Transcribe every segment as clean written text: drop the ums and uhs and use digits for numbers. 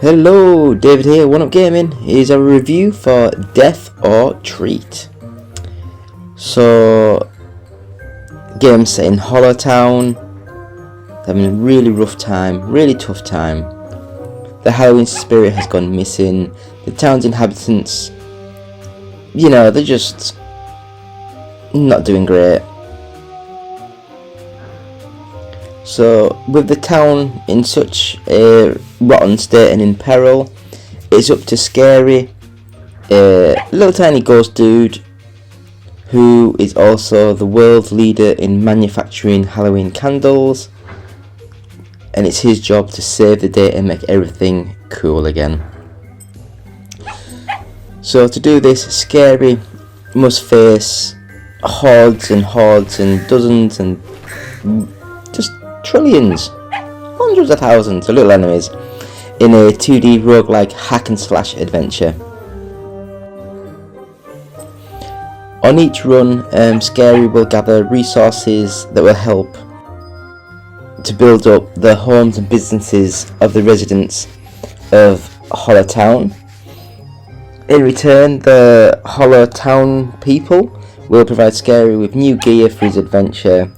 Hello, David here, One Up Gaming. Here's a review for Death or Treat. So, game set in Hollow Town. Having a really rough time, really tough time. The Halloween spirit has gone missing. The town's inhabitants, you know, they're just not doing great. So, with the town in such a rotten state and in peril, it's up to Scary, a little tiny ghost dude who is also the world leader in manufacturing Halloween candles, and it's his job to save the day and make everything cool again. So to do this, Scary must face hordes and dozens and just trillions, hundreds of thousands of little enemies in a 2D roguelike hack and slash adventure. On each run, Scary will gather resources that will help to build up the homes and businesses of the residents of Hollow Town. In return, the Hollow Town people will provide Scary with new gear for his adventure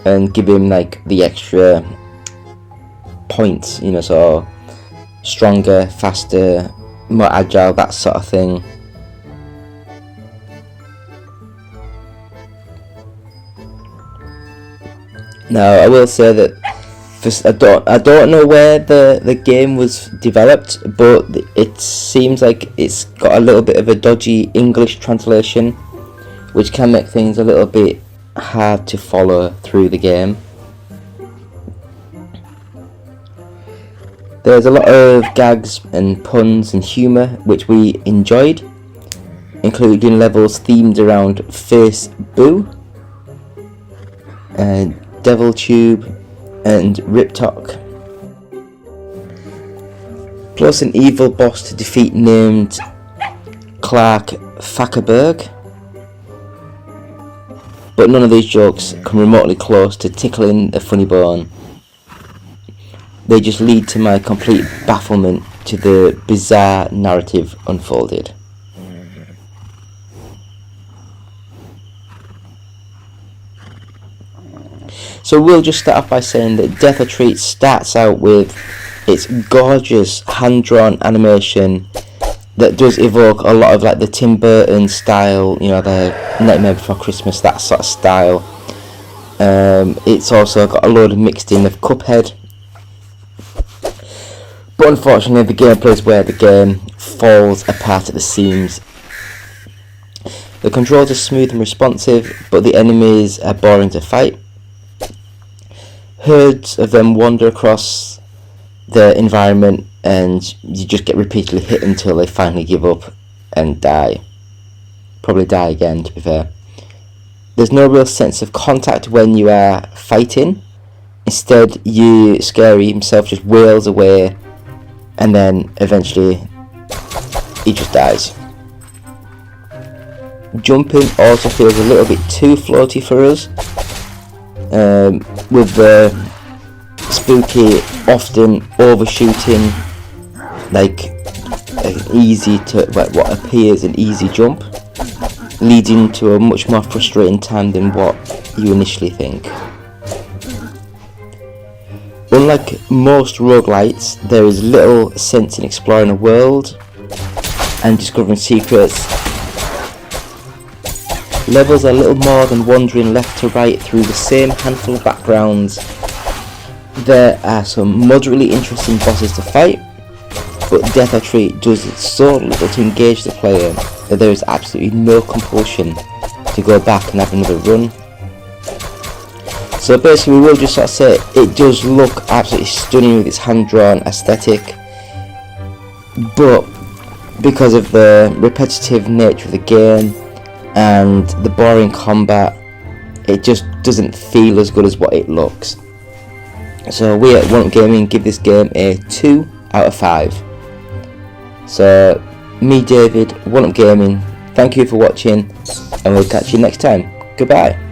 and give him like the extra points, you know, so stronger, faster, more agile, that sort of thing. Now I will say that I don't know where the game was developed, but it seems like it's got a little bit of a dodgy English translation, which can make things a little bit hard to follow through the game. There's a lot of gags and puns and humour which we enjoyed, including levels themed around Face Boo, Devil Tube and Rip Talk, plus an evil boss to defeat named Clark Fackerberg. But none of these jokes come remotely close to tickling a funny bone. They just lead to my complete bafflement to the bizarre narrative unfolded. So we'll just start off by saying that Death or Treat starts out with its gorgeous hand-drawn animation that does evoke a lot of like the Tim Burton style, you know, the Nightmare Before Christmas, that sort of style. It's also got a load of mixed in of Cuphead. But unfortunately the gameplay is where the game falls apart at the seams. The controls are smooth and responsive, but the enemies are boring to fight. Herds of them wander across the environment and you just get repeatedly hit until they finally give up and die. Probably die again, to be fair. There's no real sense of contact when you are fighting. Instead, Scary himself just wails away and then eventually he just dies. Jumping also feels a little bit too floaty for us, with the spooky often overshooting like what appears an easy jump, leading to a much more frustrating time than what you initially think. Unlike most roguelites, there is little sense in exploring a world and discovering secrets. Levels are little more than wandering left to right through the same handful of backgrounds. There are some moderately interesting bosses to fight, but Death or Treat does so little to engage the player that there is absolutely no compulsion to go back and have another run. So basically we will just sort of say it does look absolutely stunning with its hand-drawn aesthetic, but because of the repetitive nature of the game and the boring combat, it just doesn't feel as good as what it looks. So we at One Up Gaming give this game a 2 out of 5. So me, David, One Up Gaming, thank you for watching, and we'll catch you next time. Goodbye.